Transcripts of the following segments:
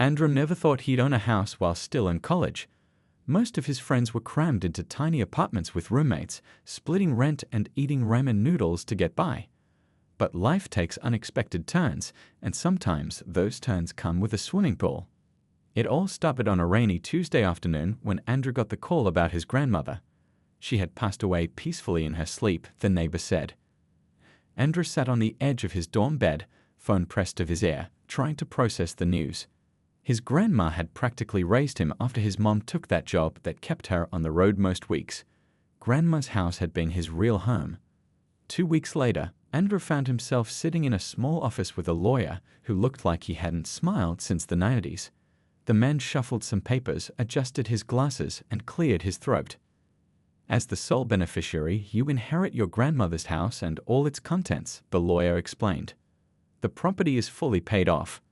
Andrew never thought he'd own a house while still in college. Most of his friends were crammed into tiny apartments with roommates, splitting rent and eating ramen noodles to get by. But life takes unexpected turns, and sometimes those turns come with a swimming pool. It all started on a rainy Tuesday afternoon when Andrew got the call about his grandmother. She had passed away peacefully in her sleep, the neighbor said. Andrew sat on the edge of his dorm bed, phone pressed to his ear, trying to process the news. His grandma had practically raised him after his mom took that job that kept her on the road most weeks. Grandma's house had been his real home. 2 weeks later, Andrew found himself sitting in a small office with a lawyer who looked like he hadn't smiled since the 90s. The man shuffled some papers, adjusted his glasses, and cleared his throat. As the sole beneficiary, you inherit your grandmother's house and all its contents, the lawyer explained. The property is fully paid off.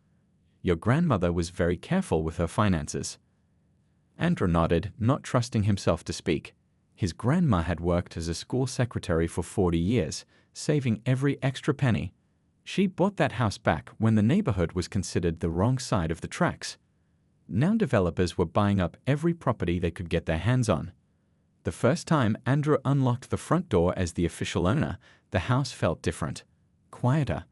Your grandmother was very careful with her finances. Andrew nodded, not trusting himself to speak. His grandma had worked as a school secretary for 40 years, saving every extra penny. She bought that house back when the neighborhood was considered the wrong side of the tracks. Now developers were buying up every property they could get their hands on. The first time Andrew unlocked the front door as the official owner, the house felt different, quieter.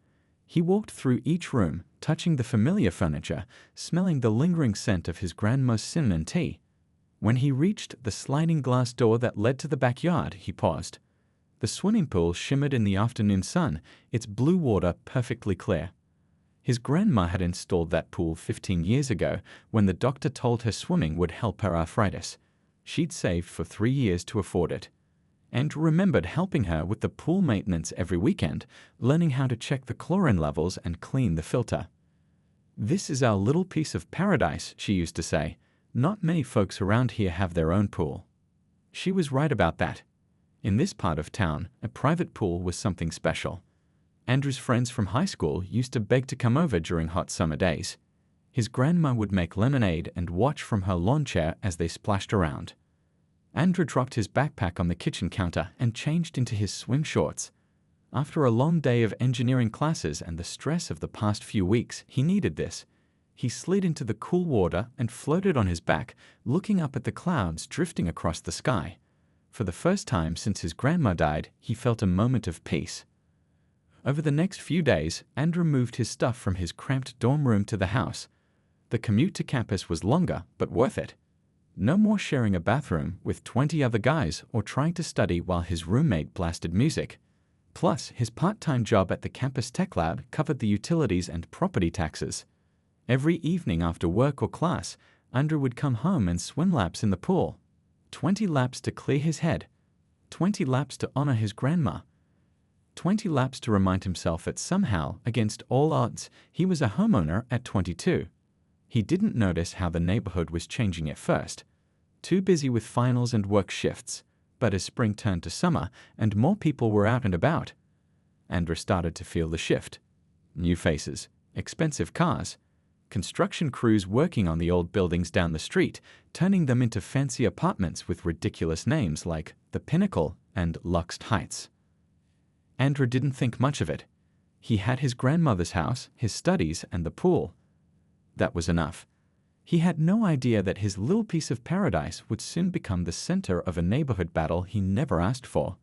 He walked through each room, touching the familiar furniture, smelling the lingering scent of his grandma's cinnamon tea. When he reached the sliding glass door that led to the backyard, he paused. The swimming pool shimmered in the afternoon sun, its blue water perfectly clear. His grandma had installed that pool 15 years ago when the doctor told her swimming would help her arthritis. She'd saved for 3 years to afford it. Andrew remembered helping her with the pool maintenance every weekend, learning how to check the chlorine levels and clean the filter. "This is our little piece of paradise," she used to say. "Not many folks around here have their own pool." She was right about that. In this part of town, a private pool was something special. Andrew's friends from high school used to beg to come over during hot summer days. His grandma would make lemonade and watch from her lawn chair as they splashed around. Andrew dropped his backpack on the kitchen counter and changed into his swim shorts. After a long day of engineering classes and the stress of the past few weeks, he needed this. He slid into the cool water and floated on his back, looking up at the clouds drifting across the sky. For the first time since his grandma died, he felt a moment of peace. Over the next few days, Andrew moved his stuff from his cramped dorm room to the house. The commute to campus was longer, but worth it. No more sharing a bathroom with 20 other guys or trying to study while his roommate blasted music. Plus, his part-time job at the campus tech lab covered the utilities and property taxes. Every evening after work or class, Andrew would come home and swim laps in the pool. 20 laps to clear his head. 20 laps to honor his grandma. 20 laps to remind himself that somehow, against all odds, he was a homeowner at 22. He didn't notice how the neighborhood was changing at first. Too busy with finals and work shifts. But as spring turned to summer and more people were out and about, Andrew started to feel the shift. New faces, expensive cars, construction crews working on the old buildings down the street, turning them into fancy apartments with ridiculous names like The Pinnacle and Lux Heights. Andrew didn't think much of it. He had his grandmother's house, his studies, and the pool. That was enough. He had no idea that his little piece of paradise would soon become the center of a neighborhood battle he never asked for.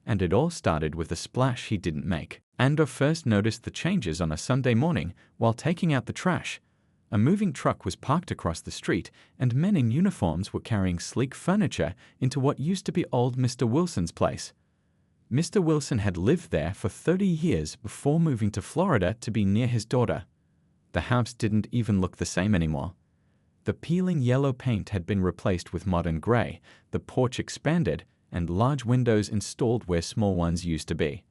And it all started with a splash he didn't make. Andrew first noticed the changes on a Sunday morning while taking out the trash. A moving truck was parked across the street, and men in uniforms were carrying sleek furniture into what used to be old Mr. Wilson's place. Mr. Wilson had lived there for 30 years before moving to Florida to be near his daughter. The house didn't even look the same anymore. The peeling yellow paint had been replaced with modern gray, the porch expanded, and large windows installed where small ones used to be.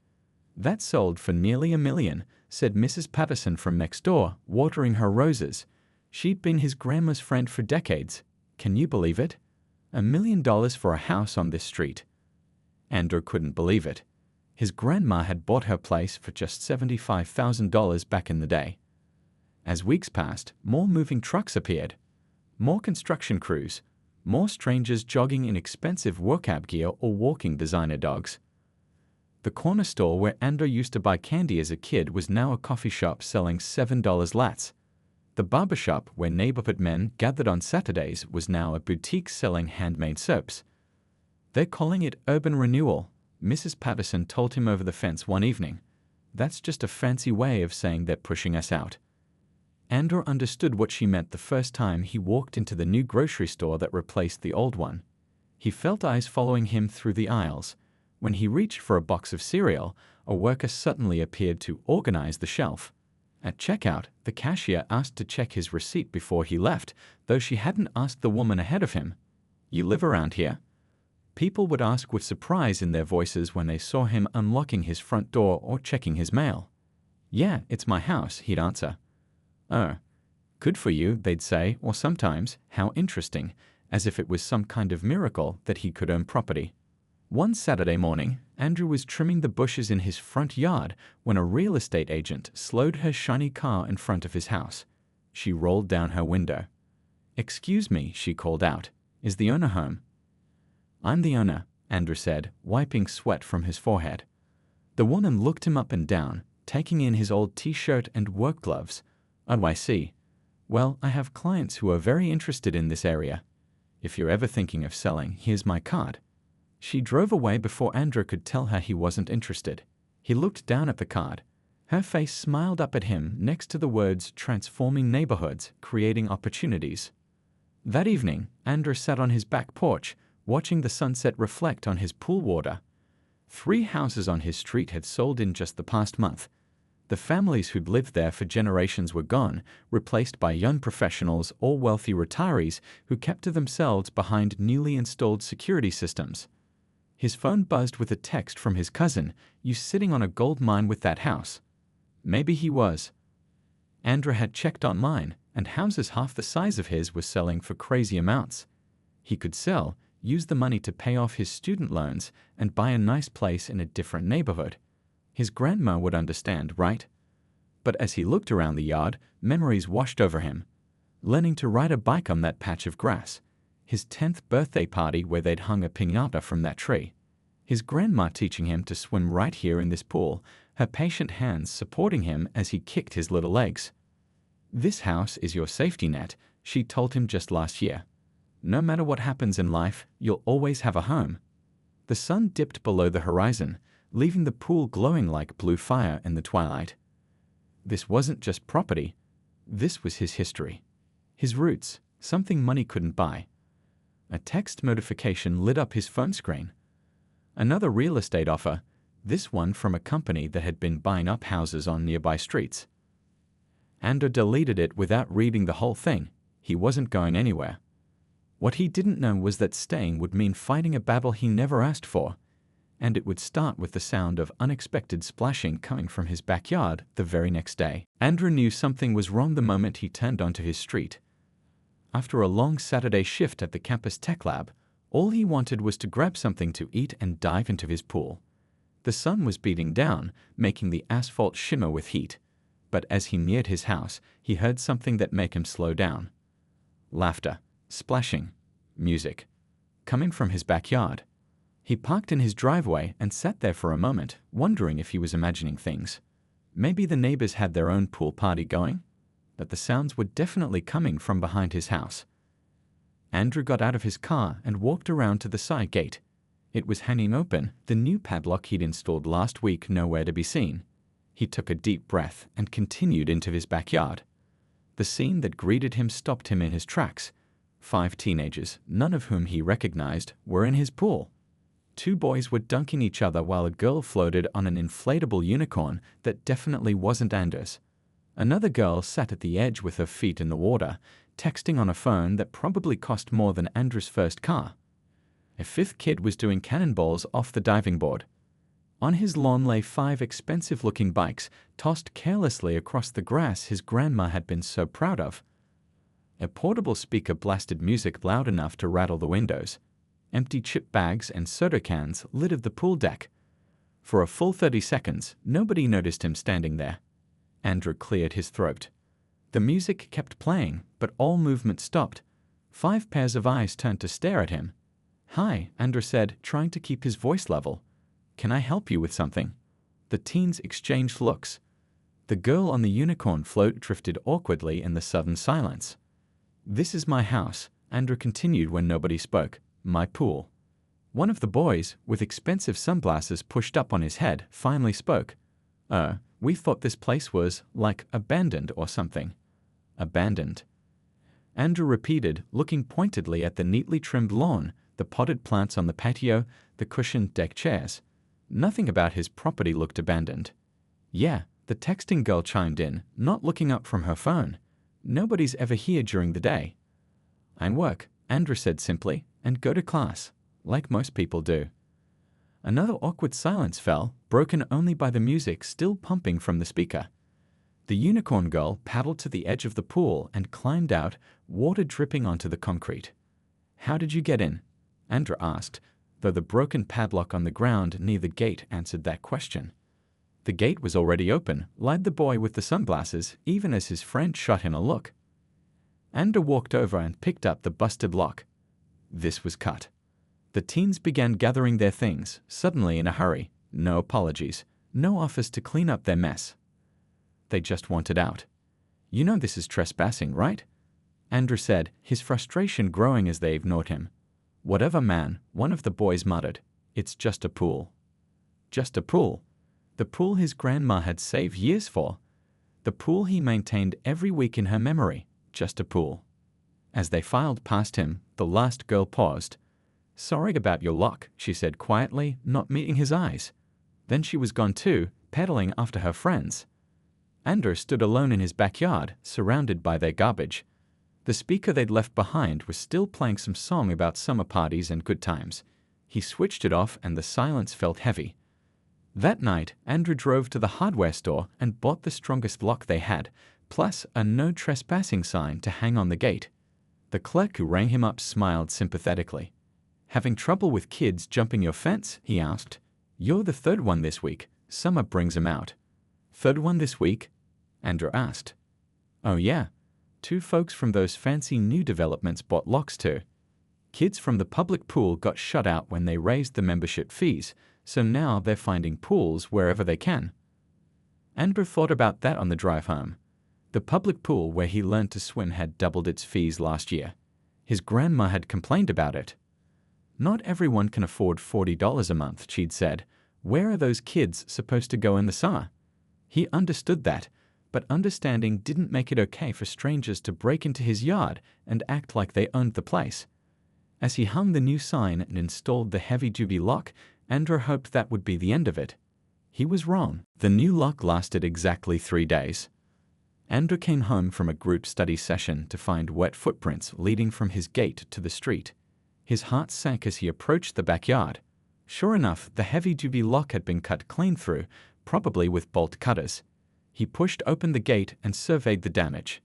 "That sold for nearly $1 million, said Mrs. Patterson from next door, watering her roses. She'd been his grandma's friend for decades. Can you believe it? $1 million for a house on this street." Andrew couldn't believe it. His grandma had bought her place for just $75,000 back in the day. As weeks passed, more moving trucks appeared. More construction crews. More strangers jogging in expensive workout gear or walking designer dogs. The corner store where Andrew used to buy candy as a kid was now a coffee shop selling $7 lats. The barbershop where neighborhood men gathered on Saturdays was now a boutique selling handmade soaps. "They're calling it urban renewal," Mrs. Patterson told him over the fence one evening. "That's just a fancy way of saying they're pushing us out." Andrew understood what she meant the first time he walked into the new grocery store that replaced the old one. He felt eyes following him through the aisles. When he reached for a box of cereal, a worker suddenly appeared to organize the shelf. At checkout, the cashier asked to check his receipt before he left, though she hadn't asked the woman ahead of him. "You live around here?" People would ask with surprise in their voices when they saw him unlocking his front door or checking his mail. "Yeah, it's my house," he'd answer. "Oh, good for you," they'd say, or sometimes, "How interesting," as if it was some kind of miracle that he could own property. One Saturday morning, Andrew was trimming the bushes in his front yard when a real estate agent slowed her shiny car in front of his house. She rolled down her window. "Excuse me," she called out. "Is the owner home?" "I'm the owner," Andrew said, wiping sweat from his forehead. The woman looked him up and down, taking in his old t-shirt and work gloves. "Oh, I see. Well, I have clients who are very interested in this area. If you're ever thinking of selling, here's my card." She drove away before Andrew could tell her he wasn't interested. He looked down at the card. Her face smiled up at him next to the words "transforming neighborhoods, creating opportunities." That evening, Andrew sat on his back porch, watching the sunset reflect on his pool water. 3 houses on his street had sold in just the past month. The families who'd lived there for generations were gone, replaced by young professionals or wealthy retirees who kept to themselves behind newly installed security systems. His phone buzzed with a text from his cousin. "You sitting on a gold mine with that house?" Maybe he was. Andrew had checked online, and houses half the size of his were selling for crazy amounts. He could sell, use the money to pay off his student loans, and buy a nice place in a different neighborhood. His grandma would understand, right? But as he looked around the yard, memories washed over him. Learning to ride a bike on that patch of grass. His 10th birthday party where they'd hung a piñata from that tree. His grandma teaching him to swim right here in this pool, her patient hands supporting him as he kicked his little legs. "This house is your safety net," she told him just last year. "No matter what happens in life, you'll always have a home." The sun dipped below the horizon, leaving the pool glowing like blue fire in the twilight. This wasn't just property. This was his history. His roots, something money couldn't buy. A text notification lit up his phone screen. Another real estate offer, this one from a company that had been buying up houses on nearby streets. Andrew deleted it without reading the whole thing. He wasn't going anywhere. What he didn't know was that staying would mean fighting a battle he never asked for, and it would start with the sound of unexpected splashing coming from his backyard the very next day. Andrew knew something was wrong the moment he turned onto his street. After a long Saturday shift at the campus tech lab, all he wanted was to grab something to eat and dive into his pool. The sun was beating down, making the asphalt shimmer with heat. But as he neared his house, he heard something that made him slow down. Laughter, splashing, music, coming from his backyard. He parked in his driveway and sat there for a moment, wondering if he was imagining things. Maybe the neighbors had their own pool party going? That the sounds were definitely coming from behind his house. Andrew got out of his car and walked around to the side gate. It was hanging open, the new padlock he'd installed last week nowhere to be seen. He took a deep breath and continued into his backyard. The scene that greeted him stopped him in his tracks. 5 teenagers, none of whom he recognized, were in his pool. 2 boys were dunking each other while a girl floated on an inflatable unicorn that definitely wasn't Andrew's. Another girl sat at the edge with her feet in the water, texting on a phone that probably cost more than Andrew's first car. A 5th kid was doing cannonballs off the diving board. On his lawn lay 5 expensive-looking bikes, tossed carelessly across the grass his grandma had been so proud of. A portable speaker blasted music loud enough to rattle the windows. Empty chip bags and soda cans littered the pool deck. For a full 30 seconds, nobody noticed him standing there. Andrew cleared his throat. The music kept playing, but all movement stopped. 5 pairs of eyes turned to stare at him. "Hi," Andrew said, trying to keep his voice level. "Can I help you with something?" The teens exchanged looks. The girl on the unicorn float drifted awkwardly in the sudden silence. "This is my house," Andrew continued when nobody spoke. "My pool." One of the boys, with expensive sunglasses pushed up on his head, finally spoke. We thought this place was, like, abandoned or something." "Abandoned?" Andrew repeated, looking pointedly at the neatly trimmed lawn, the potted plants on the patio, the cushioned deck chairs. Nothing about his property looked abandoned. "Yeah," the texting girl chimed in, not looking up from her phone. "Nobody's ever here during the day." "I work," Andrew said simply, "and go to class, like most people do." Another awkward silence fell, broken only by the music still pumping from the speaker. The unicorn girl paddled to the edge of the pool and climbed out, water dripping onto the concrete. "How did you get in?" Andrew asked, though the broken padlock on the ground near the gate answered that question. The gate was already open, lied the boy with the sunglasses, even as his friend shot him a look. Andrew walked over and picked up the busted lock. This was cut. The teens began gathering their things, suddenly in a hurry. No apologies, no offers to clean up their mess. They just wanted out. "You know this is trespassing, right?" Andrew said, his frustration growing as they ignored him. "Whatever, man," one of the boys muttered. "It's just a pool." Just a pool. The pool his grandma had saved years for. The pool he maintained every week in her memory. Just a pool. As they filed past him, the last girl paused. "Sorry about your lock," she said quietly, not meeting his eyes. Then she was gone too, pedaling after her friends. Andrew stood alone in his backyard, surrounded by their garbage. The speaker they'd left behind was still playing some song about summer parties and good times. He switched it off and the silence felt heavy. That night, Andrew drove to the hardware store and bought the strongest lock they had, plus a no trespassing sign to hang on the gate. The clerk who rang him up smiled sympathetically. "Having trouble with kids jumping your fence?" he asked. "You're the third one this week. Summer brings 'em out." "Third one this week?" Andrew asked. "Oh yeah. 2 folks from those fancy new developments bought locks too. Kids from the public pool got shut out when they raised the membership fees, so now they're finding pools wherever they can." Andrew thought about that on the drive home. The public pool where he learned to swim had doubled its fees last year. His grandma had complained about it. "Not everyone can afford $40 a month," she'd said. "Where are those kids supposed to go in the summer?" He understood that, but understanding didn't make it okay for strangers to break into his yard and act like they owned the place. As he hung the new sign and installed the heavy-duty lock, Andrew hoped that would be the end of it. He was wrong. The new lock lasted exactly 3 days. Andrew came home from a group study session to find wet footprints leading from his gate to the street. His heart sank as he approached the backyard. Sure enough, the heavy-duty lock had been cut clean through, probably with bolt cutters. He pushed open the gate and surveyed the damage.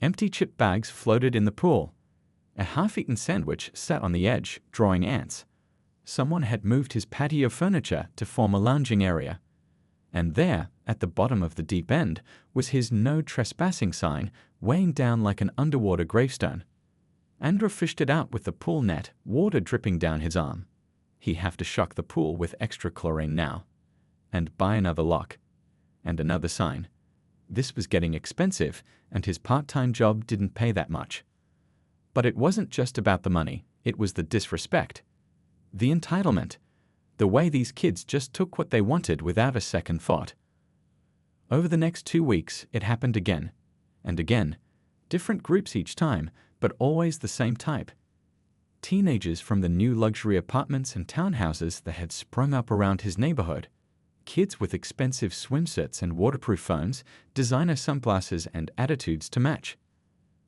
Empty chip bags floated in the pool. A half-eaten sandwich sat on the edge, drawing ants. Someone had moved his patio furniture to form a lounging area. And there, at the bottom of the deep end, was his no trespassing sign, weighing down like an underwater gravestone. Andrew fished it out with the pool net, water dripping down his arm. He'd have to shock the pool with extra chlorine now. And buy another lock. And another sign. This was getting expensive, and his part-time job didn't pay that much. But it wasn't just about the money, it was the disrespect. The entitlement. The way these kids just took what they wanted without a second thought. Over the next 2 weeks, it happened again. And again. Different groups each time, but always the same type. Teenagers from the new luxury apartments and townhouses that had sprung up around his neighborhood. Kids with expensive swimsuits and waterproof phones, designer sunglasses and attitudes to match.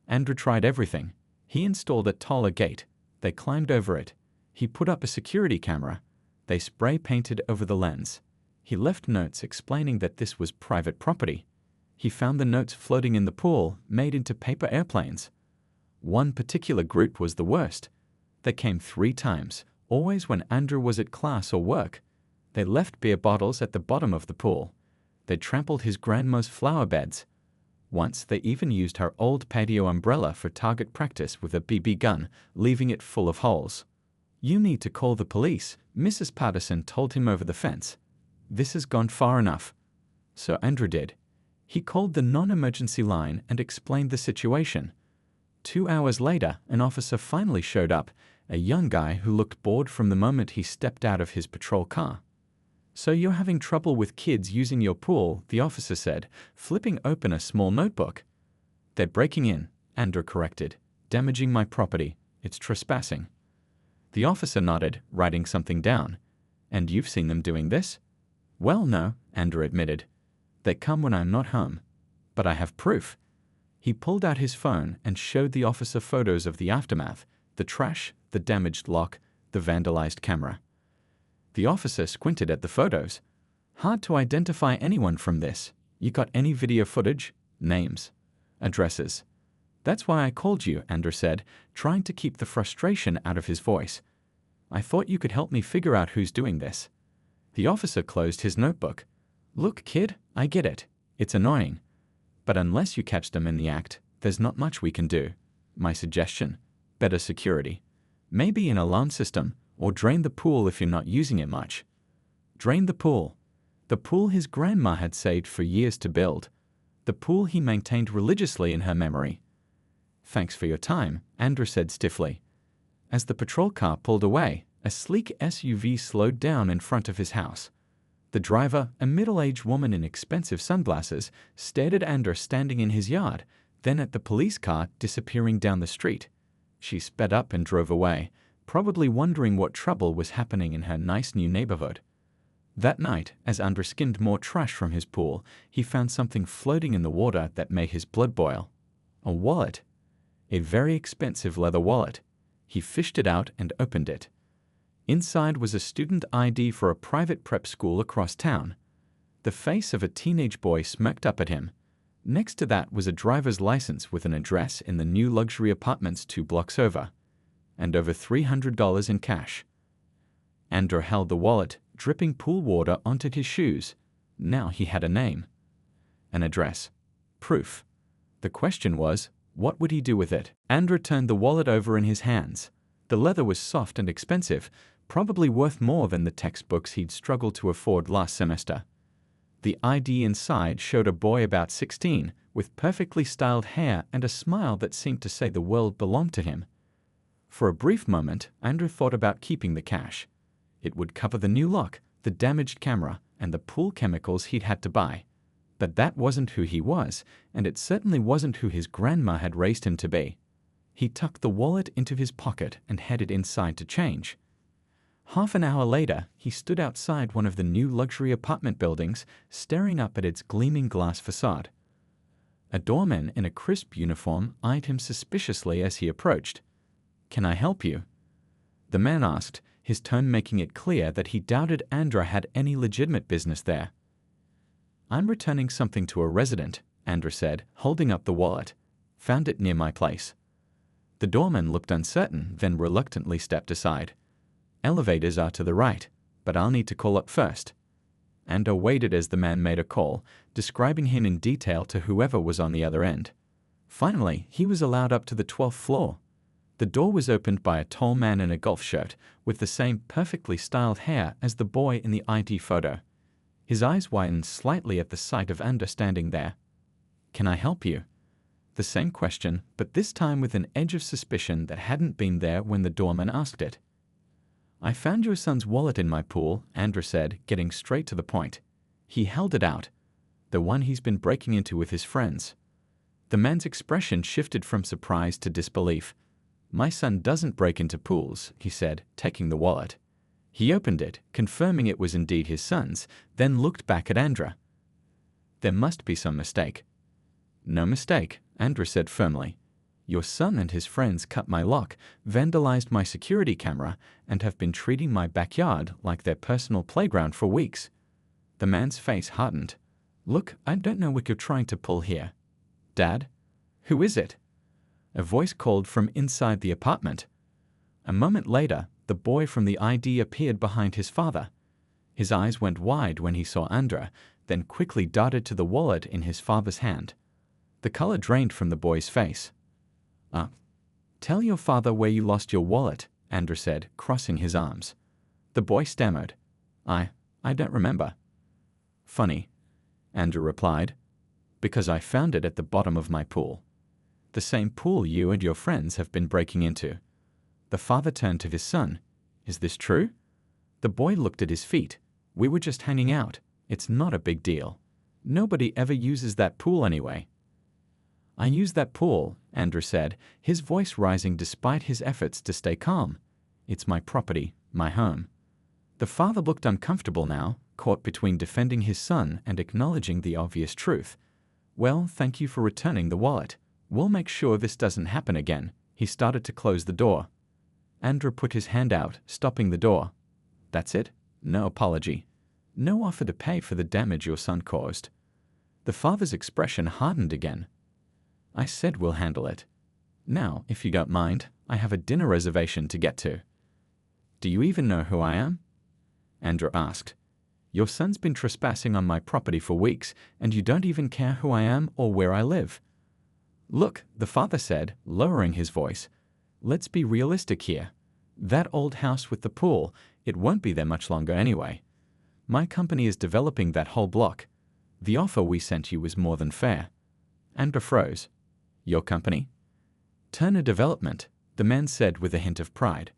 Andrew tried everything. He installed a taller gate. They climbed over it. He put up a security camera. They spray-painted over the lens. He left notes explaining that this was private property. He found the notes floating in the pool, made into paper airplanes. One particular group was the worst. They came 3 times, always when Andrew was at class or work. They left beer bottles at the bottom of the pool. They trampled his grandma's flower beds. Once they even used her old patio umbrella for target practice with a BB gun, leaving it full of holes. "You need to call the police," Mrs. Patterson told him over the fence. "This has gone far enough." So Andrew did. He called the non-emergency line and explained the situation. 2 hours later, an officer finally showed up, a young guy who looked bored from the moment he stepped out of his patrol car. "So you're having trouble with kids using your pool," the officer said, flipping open a small notebook. "They're breaking in," Andrew corrected. "Damaging my property. It's trespassing." The officer nodded, writing something down. "And you've seen them doing this?" "Well, no," Andrew admitted. "They come when I'm not home. But I have proof." He pulled out his phone and showed the officer photos of the aftermath: the trash, the damaged lock, the vandalized camera. The officer squinted at the photos. "Hard to identify anyone from this. You got any video footage? Names? Addresses?" "That's why I called you," Andrew said, trying to keep the frustration out of his voice. "I thought you could help me figure out who's doing this." The officer closed his notebook. "Look, kid, I get it. It's annoying. But unless you catch them in the act, there's not much we can do. My suggestion: better security. Maybe an alarm system, or drain the pool if you're not using it much." Drain the pool. The pool his grandma had saved for years to build. The pool he maintained religiously in her memory. "Thanks for your time," Andrew said stiffly. As the patrol car pulled away, a sleek SUV slowed down in front of his house. The driver, a middle-aged woman in expensive sunglasses, stared at Andrew standing in his yard, then at the police car disappearing down the street. She sped up and drove away, probably wondering what trouble was happening in her nice new neighborhood. That night, as Andrew skimmed more trash from his pool, he found something floating in the water that made his blood boil. A wallet. A very expensive leather wallet. He fished it out and opened it. Inside was a student ID for a private prep school across town. The face of a teenage boy smirked up at him. Next to that was a driver's license with an address in the new luxury apartments 2 blocks over. And over $300 in cash. Andrew held the wallet, dripping pool water onto his shoes. Now he had a name. An address. Proof. The question was, what would he do with it? Andrew turned the wallet over in his hands. The leather was soft and expensive, probably worth more than the textbooks he'd struggled to afford last semester. The ID inside showed a boy about 16, with perfectly styled hair and a smile that seemed to say the world belonged to him. For a brief moment, Andrew thought about keeping the cash. It would cover the new lock, the damaged camera, and the pool chemicals he'd had to buy. But that wasn't who he was, and it certainly wasn't who his grandma had raised him to be. He tucked the wallet into his pocket and headed inside to change. Half an hour later, he stood outside one of the new luxury apartment buildings, staring up at its gleaming glass facade. A doorman in a crisp uniform eyed him suspiciously as he approached. "Can I help you?" The man asked, his tone making it clear that he doubted Andrew had any legitimate business there. "I'm returning something to a resident," Andrew said, holding up the wallet. "Found it near my place." The doorman looked uncertain, then reluctantly stepped aside. "Elevators are to the right, but I'll need to call up first." Andrew waited as the man made a call, describing him in detail to whoever was on the other end. Finally, he was allowed up to the 12th floor. The door was opened by a tall man in a golf shirt, with the same perfectly styled hair as the boy in the ID photo. His eyes widened slightly at the sight of Andrew standing there. "Can I help you?" The same question, but this time with an edge of suspicion that hadn't been there when the doorman asked it. "I found your son's wallet in my pool," Andrew said, getting straight to the point. He held it out. "The one he's been breaking into with his friends." The man's expression shifted from surprise to disbelief. "My son doesn't break into pools," he said, taking the wallet. He opened it, confirming it was indeed his son's, then looked back at Andrew. "There must be some mistake." "No mistake," Andrew said firmly. "Your son and his friends cut my lock, vandalized my security camera, and have been treating my backyard like their personal playground for weeks." The man's face hardened. "Look, I don't know what you're trying to pull here." "Dad? Who is it?" A voice called from inside the apartment. A moment later, the boy from the ID appeared behind his father. His eyes went wide when he saw Andrew, then quickly darted to the wallet in his father's hand. The color drained from the boy's face. Tell your father where you lost your wallet," Andrew said, crossing his arms. The boy stammered. I don't remember." "Funny," Andrew replied. Because I found it at the bottom of my pool. The same pool you and your friends have been breaking into. The father turned to his son. Is this true? The boy looked at his feet. We were just hanging out. It's not a big deal. Nobody ever uses that pool anyway. I use that pool, Andrew said, his voice rising despite his efforts to stay calm. It's my property, my home. The father looked uncomfortable now, caught between defending his son and acknowledging the obvious truth. Well, thank you for returning the wallet. We'll make sure this doesn't happen again. He started to close the door. Andrew put his hand out, stopping the door. That's it? No apology. No offer to pay for the damage your son caused. The father's expression hardened again. I said we'll handle it. Now, if you don't mind, I have a dinner reservation to get to. Do you even know who I am? Andrew asked. Your son's been trespassing on my property for weeks, and you don't even care who I am or where I live. Look, the father said, lowering his voice. Let's be realistic here. That old house with the pool, it won't be there much longer anyway. My company is developing that whole block. The offer we sent you was more than fair. Andrew froze. Your company? Turner Development, the man said with a hint of pride.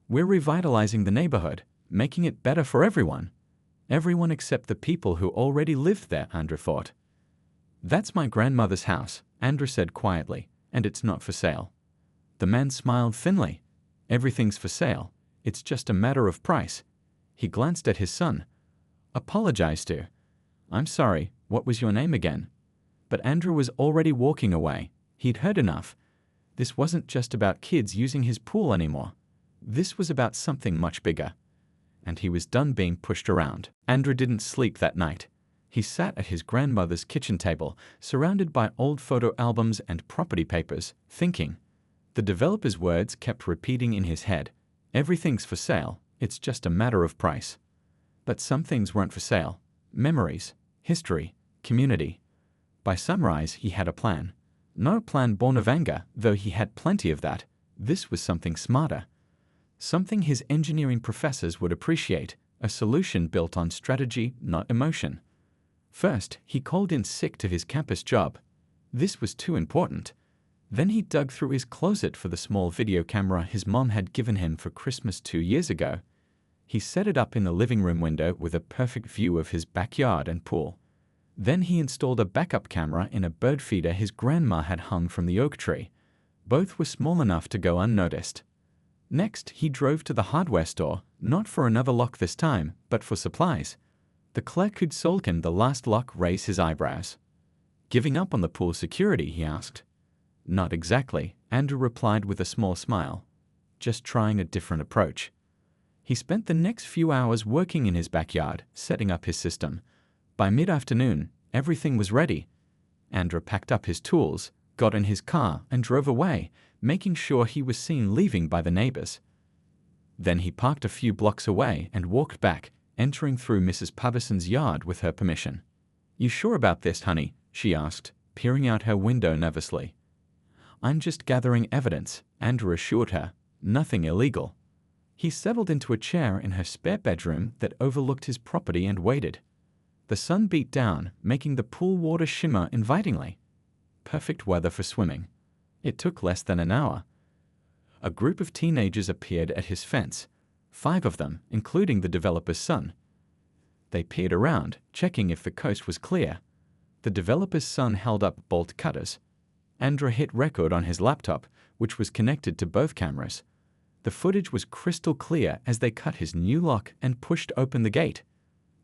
We're revitalizing the neighborhood, making it better for everyone. Everyone except the people who already lived there, Andrew thought. That's my grandmother's house, Andrew said quietly, and it's not for sale. The man smiled thinly. Everything's for sale. It's just a matter of price. He glanced at his son. Apologize to. I'm sorry, what was your name again? But Andrew was already walking away. He'd heard enough. This wasn't just about kids using his pool anymore. This was about something much bigger. And he was done being pushed around. Andrew didn't sleep that night. He sat at his grandmother's kitchen table, surrounded by old photo albums and property papers, thinking. The developer's words kept repeating in his head. Everything's for sale. It's just a matter of price. But some things weren't for sale. Memories, history, community. By sunrise, he had a plan. Not a plan born of anger, though he had plenty of that. This was something smarter. Something his engineering professors would appreciate, a solution built on strategy, not emotion. First, he called in sick to his campus job. This was too important. Then he dug through his closet for the small video camera his mom had given him for Christmas 2 years ago. He set it up in the living room window with a perfect view of his backyard and pool. Then he installed a backup camera in a bird feeder his grandma had hung from the oak tree. Both were small enough to go unnoticed. Next, he drove to the hardware store, not for another lock this time, but for supplies. The clerk who'd sold him the last lock raised his eyebrows. Giving up on the pool security, he asked. Not exactly, Andrew replied with a small smile. Just trying a different approach. He spent the next few hours working in his backyard, setting up his system. By mid-afternoon, everything was ready. Andrew packed up his tools, got in his car, and drove away, making sure he was seen leaving by the neighbors. Then he parked a few blocks away and walked back, entering through Mrs. Patterson's yard with her permission. You sure about this, honey? She asked, peering out her window nervously. I'm just gathering evidence, Andrew assured her. Nothing illegal. He settled into a chair in her spare bedroom that overlooked his property and waited. The sun beat down, making the pool water shimmer invitingly. Perfect weather for swimming. It took less than an hour. A group of teenagers appeared at his fence, 5 of them, including the developer's son. They peered around, checking if the coast was clear. The developer's son held up bolt cutters. Andrew hit record on his laptop, which was connected to both cameras. The footage was crystal clear as they cut his new lock and pushed open the gate.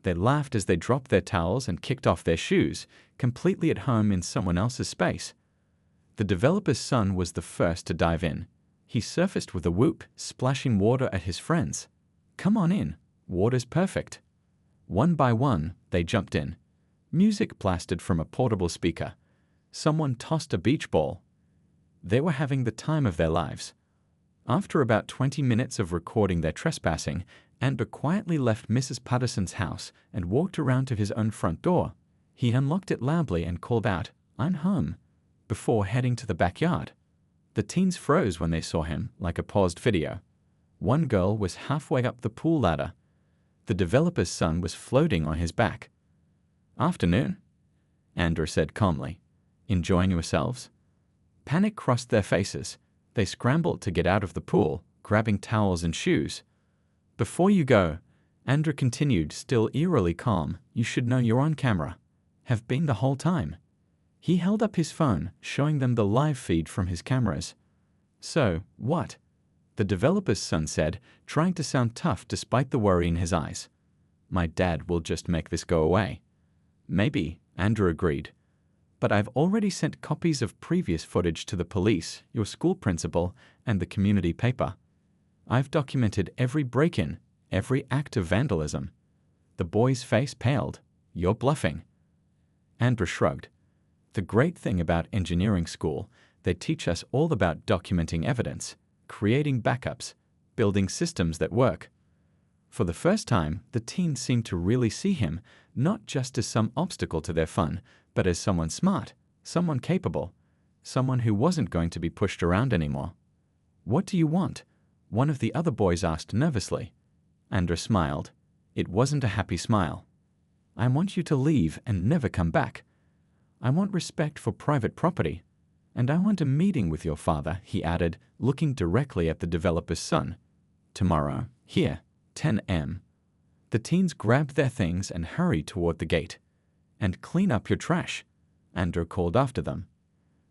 They laughed as they dropped their towels and kicked off their shoes, completely at home in someone else's space. The developer's son was the first to dive in. He surfaced with a whoop, splashing water at his friends. Come on in. Water's perfect. One by one, they jumped in. Music blasted from a portable speaker. Someone tossed a beach ball. They were having the time of their lives. After about 20 minutes of recording their trespassing, Andrew quietly left Mrs. Patterson's house and walked around to his own front door. He unlocked it loudly and called out, "I'm home," before heading to the backyard. The teens froze when they saw him, like a paused video. One girl was halfway up the pool ladder. The developer's son was floating on his back. "Afternoon." Andrew said calmly. Enjoying yourselves? Panic crossed their faces. They scrambled to get out of the pool, grabbing towels and shoes. Before you go, Andrew continued, still eerily calm, you should know you're on camera. Have been the whole time. He held up his phone, showing them the live feed from his cameras. So, what? The developer's son said, trying to sound tough despite the worry in his eyes. My dad will just make this go away. Maybe, Andrew agreed. But I've already sent copies of previous footage to the police, your school principal, and the community paper. I've documented every break-in, every act of vandalism. The boy's face paled. You're bluffing. Andrew shrugged. The great thing about engineering school, they teach us all about documenting evidence, creating backups, building systems that work. For the first time, the teens seemed to really see him, not just as some obstacle to their fun, but as someone smart, someone capable, someone who wasn't going to be pushed around anymore. What do you want? One of the other boys asked nervously. Andrew smiled. It wasn't a happy smile. I want you to leave and never come back. I want respect for private property. And I want a meeting with your father, he added, looking directly at the developer's son. Tomorrow, here, 10 a.m. The teens grabbed their things and hurried toward the gate. And clean up your trash, Andrew called after them.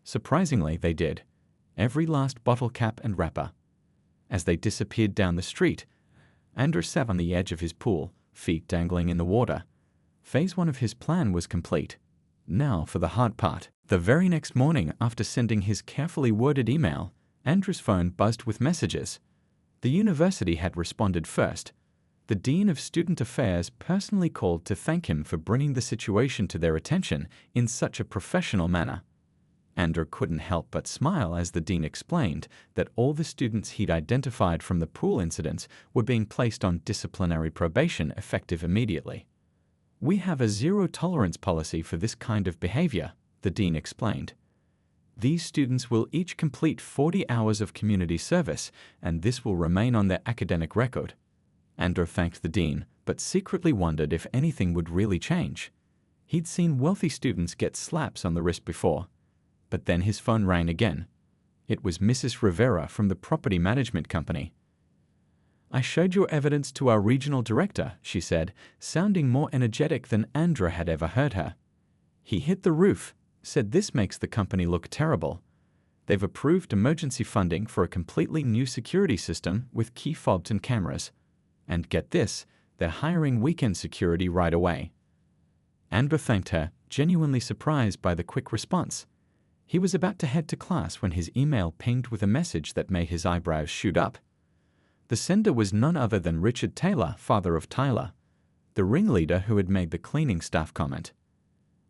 Surprisingly, they did. Every last bottle cap and wrapper. As they disappeared down the street, Andrew sat on the edge of his pool, feet dangling in the water. Phase 1 of his plan was complete. Now for the hard part. The very next morning, after sending his carefully worded email, Andrew's phone buzzed with messages. The university had responded first. The Dean of Student Affairs personally called to thank him for bringing the situation to their attention in such a professional manner. Andrew couldn't help but smile as the dean explained that all the students he'd identified from the pool incidents were being placed on disciplinary probation effective immediately. We have a zero-tolerance policy for this kind of behavior, the dean explained. These students will each complete 40 hours of community service, and this will remain on their academic record. Andrew thanked the dean, but secretly wondered if anything would really change. He'd seen wealthy students get slaps on the wrist before. But then his phone rang again. It was Mrs. Rivera from the property management company. I showed your evidence to our regional director, she said, sounding more energetic than Andrew had ever heard her. He hit the roof, said this makes the company look terrible. They've approved emergency funding for a completely new security system with key fobs and cameras. And get this, they're hiring weekend security right away. Andrew thanked her, genuinely surprised by the quick response. He was about to head to class when his email pinged with a message that made his eyebrows shoot up. The sender was none other than Richard Taylor, father of Tyler, the ringleader who had made the cleaning staff comment.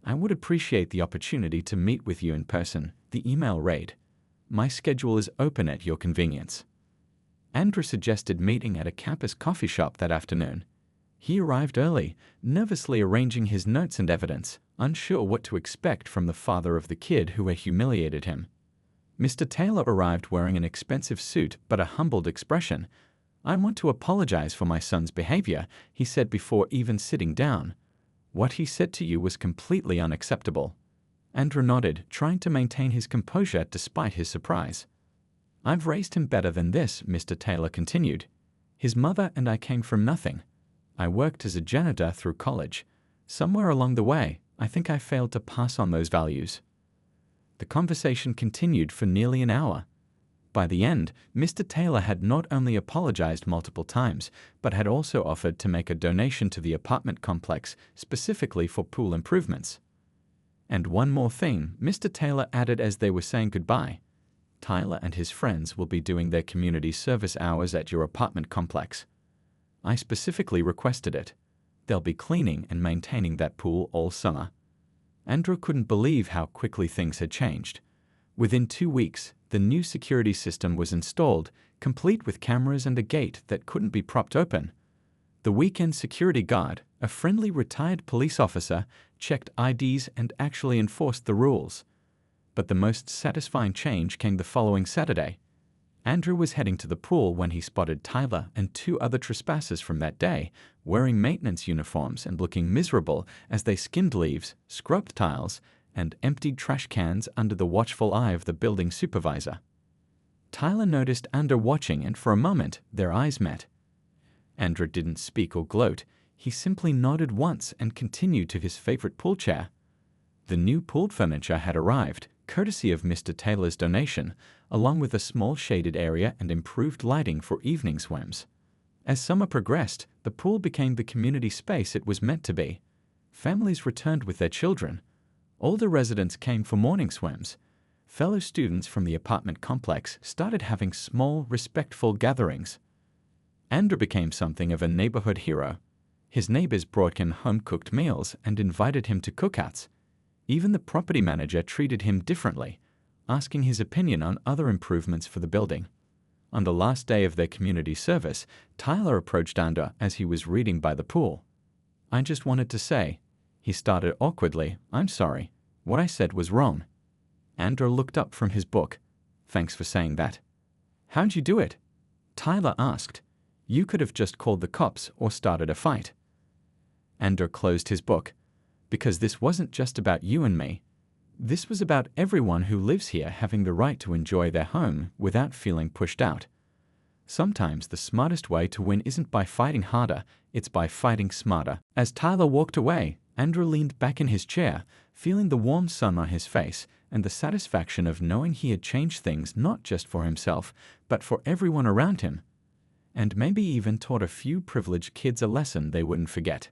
I would appreciate the opportunity to meet with you in person, the email read. My schedule is open at your convenience. Andrew suggested meeting at a campus coffee shop that afternoon. He arrived early, nervously arranging his notes and evidence, unsure what to expect from the father of the kid who had humiliated him. Mr. Taylor arrived wearing an expensive suit but a humbled expression. I want to apologize for my son's behavior, he said before even sitting down. What he said to you was completely unacceptable. Andrew nodded, trying to maintain his composure despite his surprise. I've raised him better than this, Mr. Taylor continued. His mother and I came from nothing. I worked as a janitor through college. Somewhere along the way, I think I failed to pass on those values. The conversation continued for nearly an hour. By the end, Mr. Taylor had not only apologized multiple times, but had also offered to make a donation to the apartment complex specifically for pool improvements. And one more thing, Mr. Taylor added as they were saying goodbye. Tyler and his friends will be doing their community service hours at your apartment complex. I specifically requested it. They'll be cleaning and maintaining that pool all summer. Andrew couldn't believe how quickly things had changed. Within 2 weeks, the new security system was installed, complete with cameras and a gate that couldn't be propped open. The weekend security guard, a friendly retired police officer, checked IDs and actually enforced the rules. But the most satisfying change came the following Saturday. Andrew was heading to the pool when he spotted Tyler and two other trespassers from that day, wearing maintenance uniforms and looking miserable as they skimmed leaves, scrubbed tiles, and emptied trash cans under the watchful eye of the building supervisor. Tyler noticed Andrew watching, and for a moment their eyes met. Andrew didn't speak or gloat. He simply nodded once and continued to his favorite pool chair. The new pool furniture had arrived, courtesy of Mr. Taylor's donation, along with a small shaded area and improved lighting for evening swims. As summer progressed, the pool became the community space it was meant to be. Families returned with their children. Older residents came for morning swims. Fellow students from the apartment complex started having small, respectful gatherings. Andrew became something of a neighborhood hero. His neighbors brought him home-cooked meals and invited him to cookouts. Even the property manager treated him differently, asking his opinion on other improvements for the building. On the last day of their community service, Tyler approached Andrew as he was reading by the pool. "I just wanted to say," he started awkwardly, "I'm sorry. What I said was wrong." Andrew looked up from his book. "Thanks for saying that." "How'd you do it?" Tyler asked. "You could have just called the cops or started a fight." Andrew closed his book. "Because this wasn't just about you and me. This was about everyone who lives here having the right to enjoy their home without feeling pushed out. Sometimes the smartest way to win isn't by fighting harder, it's by fighting smarter." As Tyler walked away, Andrew leaned back in his chair, feeling the warm sun on his face and the satisfaction of knowing he had changed things not just for himself, but for everyone around him. And maybe even taught a few privileged kids a lesson they wouldn't forget.